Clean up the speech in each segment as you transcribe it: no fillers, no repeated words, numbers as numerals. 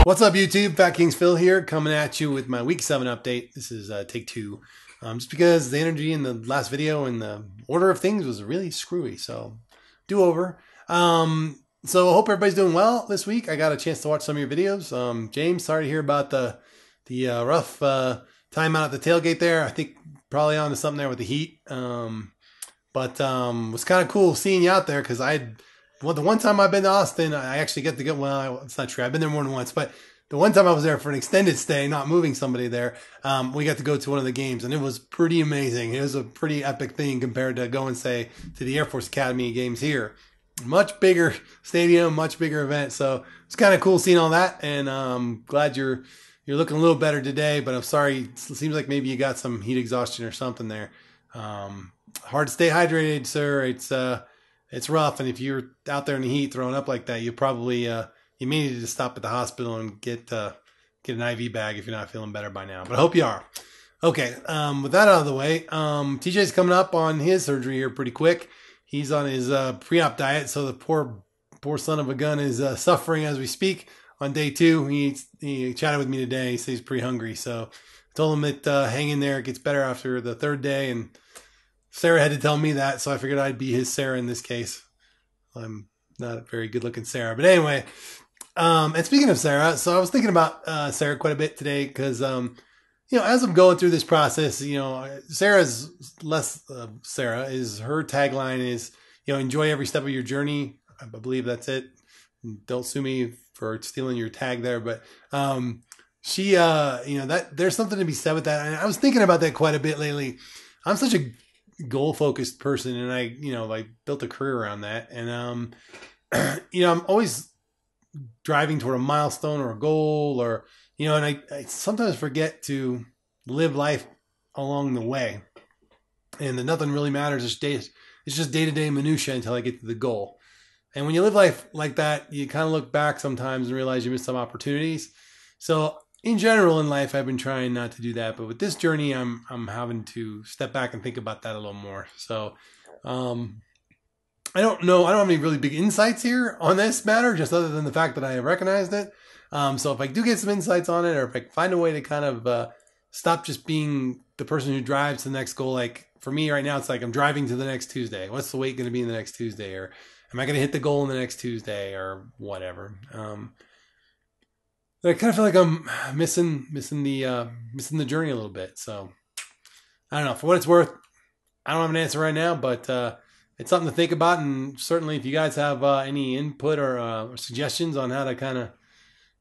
What's up, YouTube? Fat Kings Phil here, coming at you with my week 7 update. This is take 2. Just because the energy in the last video and the order of things was really screwy, so do over. So I hope everybody's doing well this week. I got a chance to watch some of your videos. James, sorry to hear about the rough time out at the tailgate there. I think probably on to something there with the heat. But it was kind of cool seeing you out there because the one time I've been to Austin, I actually get to go. Well, it's not true. I've been there more than once, but the one time I was there for an extended stay, not moving somebody there, we got to go to one of the games, and it was pretty amazing. It was a pretty epic thing compared to going, say, to the Air Force Academy games here. Much bigger stadium, much bigger event. So it's kind of cool seeing all that, and glad you're looking a little better today. But I'm sorry, it seems like maybe you got some heat exhaustion or something there. Hard to stay hydrated, sir. It's rough, and if you're out there in the heat throwing up like that, you probably you may need to stop at the hospital and get an IV bag if you're not feeling better by now. But I hope you are. Okay, with that out of the way, TJ's coming up on his surgery here pretty quick. He's on his pre-op diet, so the poor son of a gun is suffering as we speak. On day 2, he chatted with me today. He says he's pretty hungry, so I told him that hang in there. It gets better after the 3rd day, and Sarah had to tell me that, so I figured I'd be his Sarah in this case. I'm not a very good-looking Sarah, but anyway. And speaking of Sarah, so I was thinking about Sarah quite a bit today because, as I'm going through this process, Sarah's less Sarah is her tagline is, enjoy every step of your journey. I believe that's it. Don't sue me for stealing your tag there, but she, that there's something to be said with that. And I was thinking about that quite a bit lately. I'm such a goal-focused person, and I built a career around that. And I'm always driving toward a milestone or a goal, or and I sometimes forget to live life along the way, and that nothing really matters. It's just day-to-day minutia until I get to the goal. And when you live life like that, you kind of look back sometimes and realize you missed some opportunities. So in general in life, I've been trying not to do that, but with this journey, I'm having to step back and think about that a little more. So I don't know. I don't have any really big insights here on this matter, just other than the fact that I have recognized it. So if I do get some insights on it, or if I can find a way to kind of stop just being the person who drives to the next goal, like for me right now, it's like I'm driving to the next Tuesday. What's the weight going to be in the next Tuesday? Or am I going to hit the goal in the next Tuesday, or whatever? But I kind of feel like I'm missing the journey a little bit. So I don't know. For what it's worth, I don't have an answer right now, but it's something to think about. And certainly if you guys have any input or suggestions on how to kind of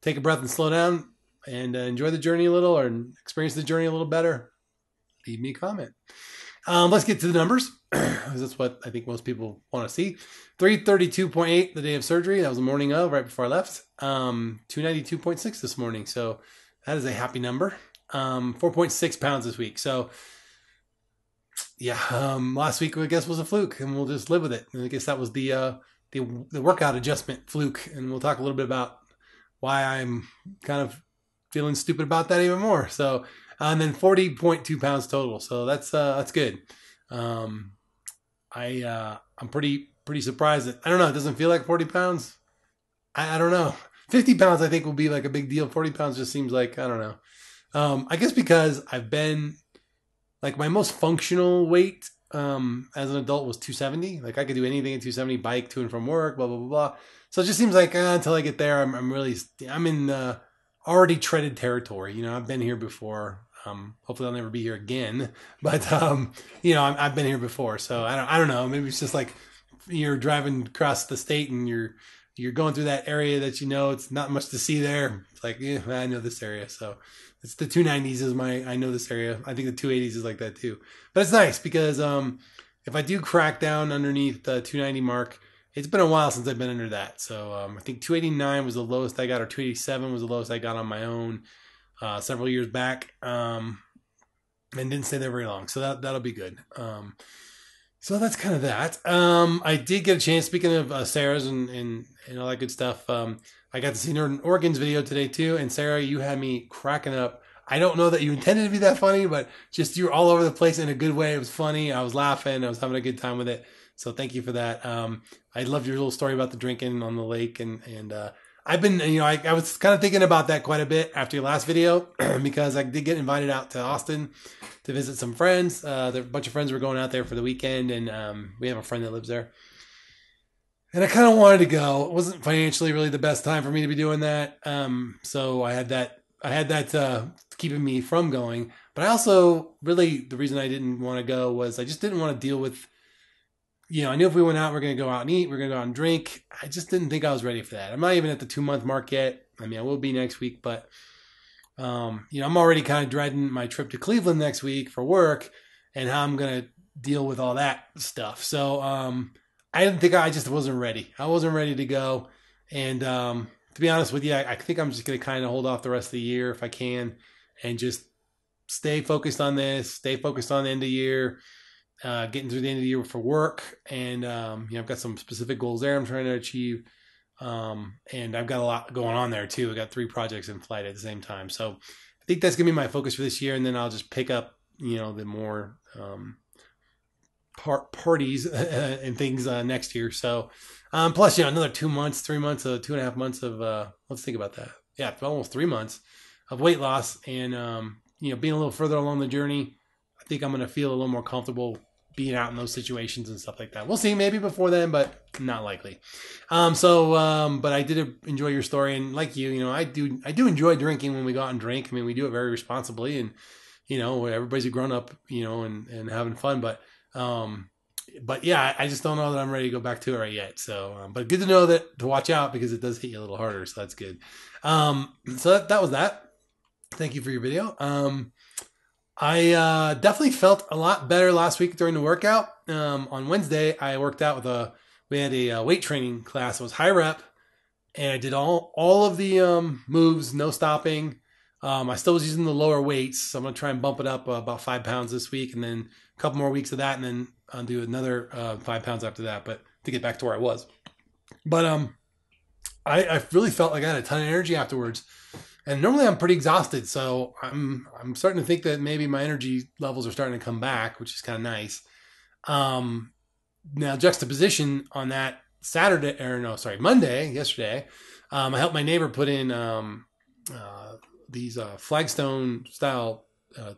take a breath and slow down and enjoy the journey a little, or experience the journey a little better, leave me a comment. Let's get to the numbers, because that's what I think most people want to see. 332.8 the day of surgery. That was the morning of, right before I left. 292.6 this morning. So that is a happy number. 4.6 pounds this week. So yeah, last week I guess was a fluke, and we'll just live with it. And I guess that was the workout adjustment fluke, and we'll talk a little bit about why I'm kind of feeling stupid about that even more. So, and then 40.2 pounds total. So that's good. I'm pretty surprised that, I don't know, it doesn't feel like 40 pounds. I don't know. 50 pounds I think will be like a big deal. 40 pounds just seems like, I don't know. I guess because I've been, like, my most functional weight as an adult was 270. Like, I could do anything at 270, bike to and from work, blah, blah, blah, blah. So it just seems like until I get there, I'm in already treaded territory. I've been here before. Hopefully I'll never be here again. But, I've been here before. So I don't know. Maybe it's just like you're driving across the state and you're going through that area that it's not much to see there. It's like, yeah, I know this area. So it's the 290s I know this area. I think the 280s is like that too. But it's nice because if I do crack down underneath the 290 mark, it's been a while since I've been under that. So I think 289 was the lowest I got, or 287 was the lowest I got on my own several years back, and didn't stay there very long. So that'll be good. So that's kind of that. I did get a chance, speaking of Sarah's and all that good stuff, I got to see Northern Oregon's video today too. And Sarah, you had me cracking up. I don't know that you intended to be that funny, but just you were all over the place in a good way. It was funny. I was laughing. I was having a good time with it. So thank you for that. I loved your little story about the drinking on the lake, and I've been, I was kind of thinking about that quite a bit after your last video because I did get invited out to Austin to visit some friends. There a bunch of friends were going out there for the weekend, and we have a friend that lives there. And I kind of wanted to go. It wasn't financially really the best time for me to be doing that. So I had that keeping me from going. But I also really, the reason I didn't want to go was I just didn't want to deal with, I knew if we went out, we're going to go out and eat, we're going to go out and drink. I just didn't think I was ready for that. I'm not even at the 2-month mark yet. I mean, I will be next week, but, I'm already kind of dreading my trip to Cleveland next week for work and how I'm going to deal with all that stuff. So, I didn't think I just wasn't ready. I wasn't ready to go. And to be honest with you, I think I'm just going to kind of hold off the rest of the year if I can and just stay focused on this, stay focused on the end of the year, getting through the end of the year for work. And, I've got some specific goals there I'm trying to achieve. And I've got a lot going on there too. I got 3 projects in flight at the same time. So I think that's going to be my focus for this year. And then I'll just pick up, the more, parties and things next year. So plus another 2 months, 3 months, 2.5 months of let's think about that. Yeah, almost 3 months of weight loss, and being a little further along the journey, I think I'm going to feel a little more comfortable being out in those situations and stuff like that. We'll see, maybe before then, but not likely. But I did enjoy your story, and like you, I do enjoy drinking when we go out and drink. I mean, we do it very responsibly, and everybody's a grown up, and having fun, but yeah, I just don't know that I'm ready to go back to it right yet. So, but good to know that to watch out because it does hit you a little harder. So that's good. So that was that. Thank you for your video. I definitely felt a lot better last week during the workout. On Wednesday, I worked out we had a weight training class. It was high rep, and I did all of the moves, no stopping. I still was using the lower weights, so I'm going to try and bump it up about 5 pounds this week, and then a couple more weeks of that, and then I'll do another 5 pounds after that, but to get back to where I was. But I really felt like I had a ton of energy afterwards, and normally I'm pretty exhausted, so I'm starting to think that maybe my energy levels are starting to come back, which is kind of nice. Now juxtaposition on that Monday, yesterday, I helped my neighbor put in these flagstone style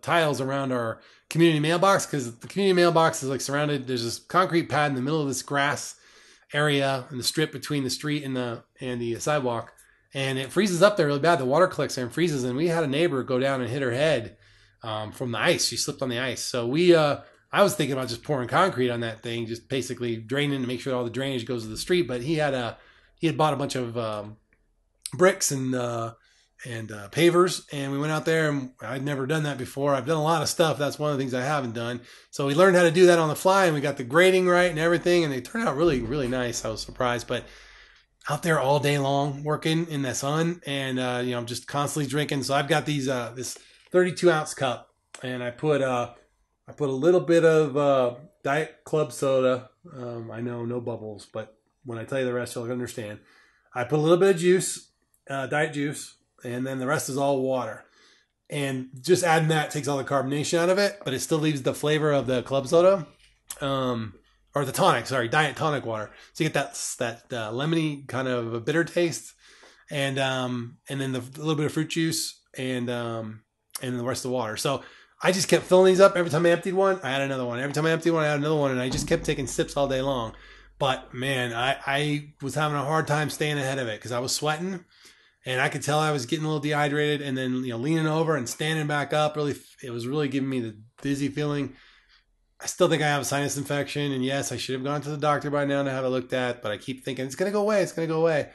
tiles around our community mailbox, because the community mailbox is like surrounded. There's this concrete pad in the middle of this grass area and the strip between the street and the sidewalk, and it freezes up there really bad. The water collects there and freezes, and we had a neighbor go down and hit her head from the ice. She slipped on the ice. So I was thinking about just pouring concrete on that thing, just basically draining to make sure all the drainage goes to the street. But he had bought a bunch of bricks and pavers, and we went out there, and I'd never done that before. I've done a lot of stuff. That's one of the things I haven't done. So we learned how to do that on the fly, and we got the grading right and everything, and they turned out really, really nice. I was surprised, but out there all day long working in the sun, and I'm just constantly drinking. So I've got this 32-ounce cup, and I put a little bit of Diet Club soda. I know, no bubbles, but when I tell you the rest, you'll understand. I put a little bit of juice, diet juice, and then the rest is all water. And just adding that takes all the carbonation out of it, but it still leaves the flavor of the club soda, or the tonic, diet tonic water. So you get that lemony kind of a bitter taste, and then the little bit of fruit juice, and the rest of the water. So I just kept filling these up. Every time I emptied one, I had another one. Every time I emptied one, I had another one, and I just kept taking sips all day long. But man, I was having a hard time staying ahead of it because I was sweating. And I could tell I was getting a little dehydrated, and then, leaning over and standing back up, it was really giving me the dizzy feeling. I still think I have a sinus infection, and yes, I should have gone to the doctor by now to have it looked at, but I keep thinking it's going to go away.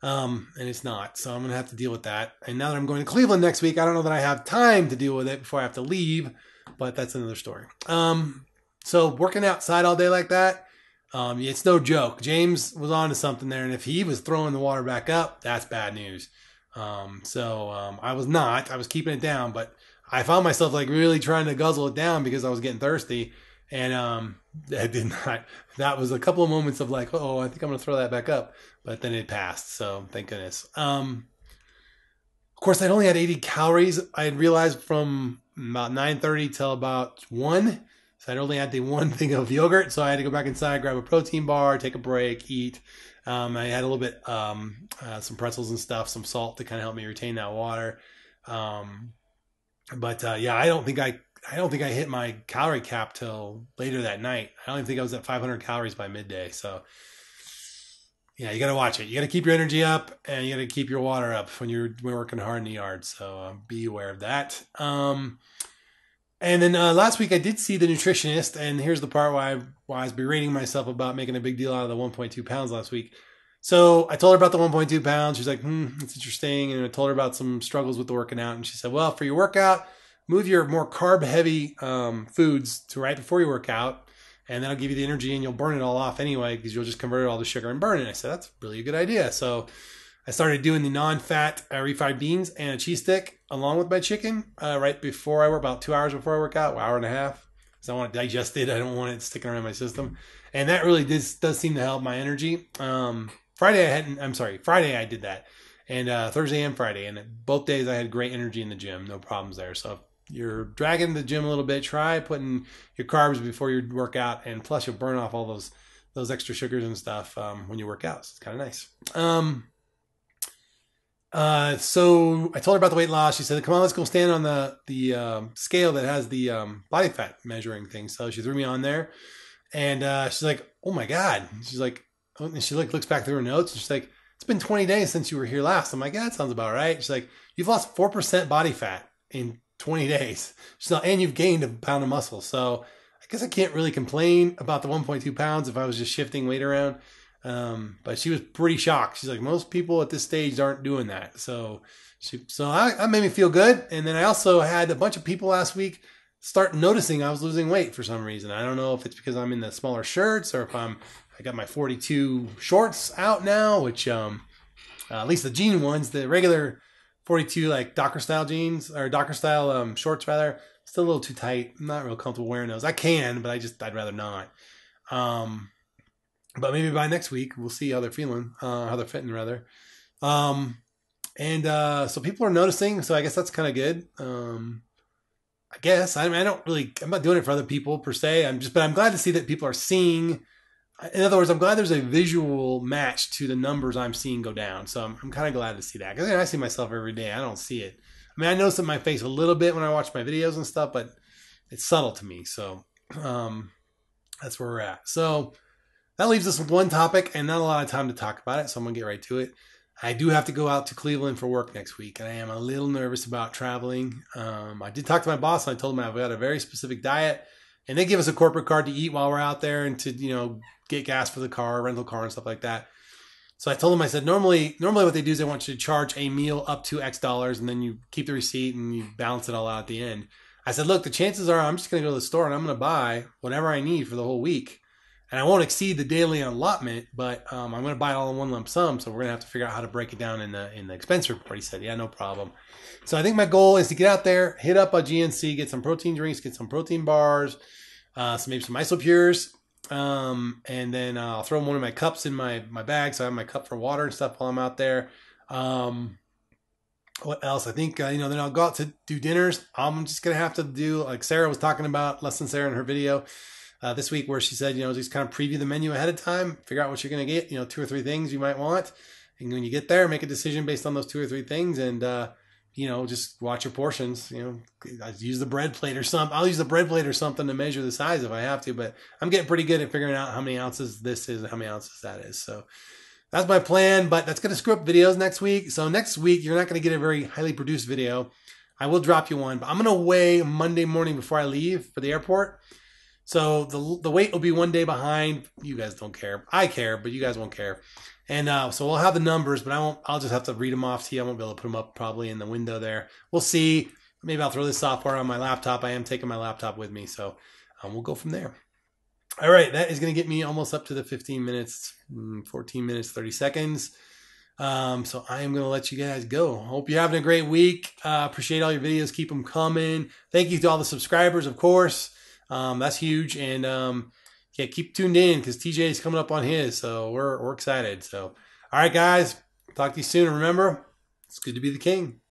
And it's not. So I'm going to have to deal with that. And now that I'm going to Cleveland next week, I don't know that I have time to deal with it before I have to leave, but that's another story. So working outside all day like that, it's no joke. James was on to something there, and if he was throwing the water back up, that's bad news. I was not. I was keeping it down, but I found myself really trying to guzzle it down because I was getting thirsty, and I did not. That was a couple of moments of I think I'm going to throw that back up, but then it passed, so thank goodness. Of course, I'd only had 80 calories. I had realized from about 9:30 till about 1. So I'd only had the one thing of yogurt. So I had to go back inside, grab a protein bar, take a break, eat. I had a little bit, some pretzels and stuff, some salt to kind of help me retain that water. Yeah, I don't think I hit my calorie cap till later that night. I don't even think I was at 500 calories by midday. So yeah, you got to watch it. You got to keep your energy up, and you got to keep your water up when you're working hard in the yard. So be aware of that. And then last week I did see the nutritionist, and here's the part why I was berating myself about making a big deal out of the 1.2 pounds last week. So I told her about the 1.2 pounds. She's like, it's interesting. And I told her about some struggles with the working out. And she said, well, for your workout, move your more carb heavy foods to right before you work out. And that'll give you the energy, and you'll burn it all off anyway, because you'll just convert it all to sugar and burn it. I said, that's really a good idea. So I started doing the non-fat refried beans and a cheese stick along with my chicken right before I work, about 2 hours before I work out, hour and a half. Because I want to digest it. I don't want it sticking around my system. And that really does seem to help my energy. Friday I did that. And Thursday and Friday. And both days I had great energy in the gym. No problems there. So if you're dragging the gym a little bit, try putting your carbs before your workout. And plus you'll burn off all those extra sugars and stuff when you work out. So it's kind of nice. So I told her about the weight loss. She said, come on, let's go stand on the scale that has the body fat measuring thing. So she threw me on there, and she's like, oh my God. She's like, and she looks back through her notes, and she's like, it's been 20 days since you were here last. I'm like, yeah, that sounds about right. She's like, you've lost 4% body fat in 20 days. She's like, and you've gained a pound of muscle. So I guess I can't really complain about the 1.2 pounds if I was just shifting weight around. But she was pretty shocked. She's like, most people at this stage aren't doing that. So I made me feel good. And then I also had a bunch of people last week start noticing I was losing weight for some reason. I don't know if it's because I'm in the smaller shirts, or if I got my 42 shorts out now, which, at least the jean ones, the regular 42, like Docker style jeans, or Docker style, shorts rather, still a little too tight. I'm not real comfortable wearing those. I can, but I'd rather not. But maybe by next week, we'll see how they're feeling, how they're fitting rather. So people are noticing, so I guess that's kind of good. I guess I'm not doing it for other people per se. But I'm glad to see that people are seeing. In other words, I'm glad there's a visual match to the numbers I'm seeing go down. So I'm kind of glad to see that, because I see myself every day. I don't see it. I mean, I notice it in my face a little bit when I watch my videos and stuff, but it's subtle to me. So that's where we're at. So that leaves us with one topic and not a lot of time to talk about it, so I'm going to get right to it. I do have to go out to Cleveland for work next week, and I am a little nervous about traveling. I did talk to my boss, and I told him I've got a very specific diet, and they give us a corporate card to eat while we're out there and to, get gas for the car, rental car, and stuff like that. So I told him, I said, normally what they do is they want you to charge a meal up to X dollars, and then you keep the receipt and you balance it all out at the end. I said, look, the chances are I'm just going to go to the store and I'm going to buy whatever I need for the whole week. And I won't exceed the daily allotment, but I'm going to buy it all in one lump sum. So we're going to have to figure out how to break it down in the expense report. He said, yeah, no problem. So I think my goal is to get out there, hit up a GNC, get some protein drinks, get some protein bars, maybe some Isopures. And then I'll throw one of my cups in my bag. So I have my cup for water and stuff while I'm out there. What else? I think, then I'll go out to do dinners. I'm just going to have to do, like Sarah was talking about, Less Than Sarah in her video this week, where she said, just kind of preview the menu ahead of time, figure out what you're going to get, 2 or 3 things you might want. And when you get there, make a decision based on those 2 or 3 things, and, just watch your portions. I use the bread plate or something. I'll use the bread plate or something to measure the size if I have to, but I'm getting pretty good at figuring out how many ounces this is and how many ounces that is. So that's my plan, but that's going to screw up videos next week. So next week, you're not going to get a very highly produced video. I will drop you one, but I'm going to weigh Monday morning before I leave for the airport. So the weight will be 1 day behind. You guys don't care. I care, but you guys won't care. And so we'll have the numbers, but I'll just have to read them off to you. I won't be able to put them up probably in the window there. We'll see. Maybe I'll throw this software on my laptop. I am taking my laptop with me, so we'll go from there. All right, that is going to get me almost up to the 15 minutes, 14 minutes, 30 seconds. So I am going to let you guys go. Hope you're having a great week. Appreciate all your videos. Keep them coming. Thank you to all the subscribers, of course. That's huge. And yeah, keep tuned in because TJ is coming up on his. So we're excited. So, all right, guys, talk to you soon. And remember, it's good to be the king.